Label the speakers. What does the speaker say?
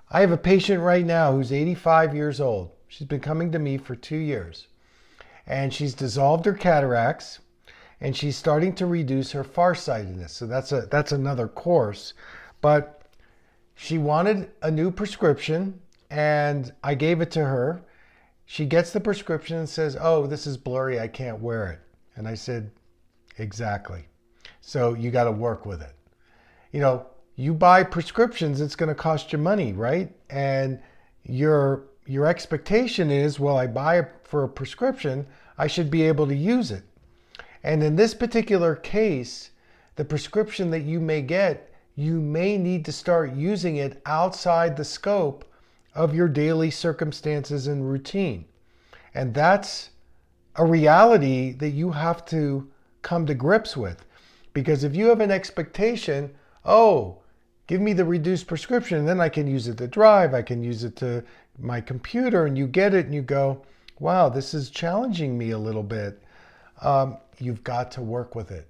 Speaker 1: I have a patient right now who's 85 years old. She's been coming to me for 2 years. And she's dissolved her cataracts and she's starting to reduce her farsightedness. So that's another course. But she wanted a new prescription and I gave it to her. She gets the prescription and says, "Oh, this is blurry. I can't wear it." And I said, "Exactly. So you got to work with it." You know, you buy prescriptions, it's going to cost you money, right? And your expectation is, well, I buy it for a prescription, I should be able to use it. And in this particular case, the prescription that you may get, you may need to start using it outside the scope of your daily circumstances and routine. And that's a reality that you have to come to grips with. Because if you have an expectation, oh, give me the reduced prescription, and then I can use it to drive, I can use it to my computer, and you get it and you go, wow, this is challenging me a little bit. You've got to work with it.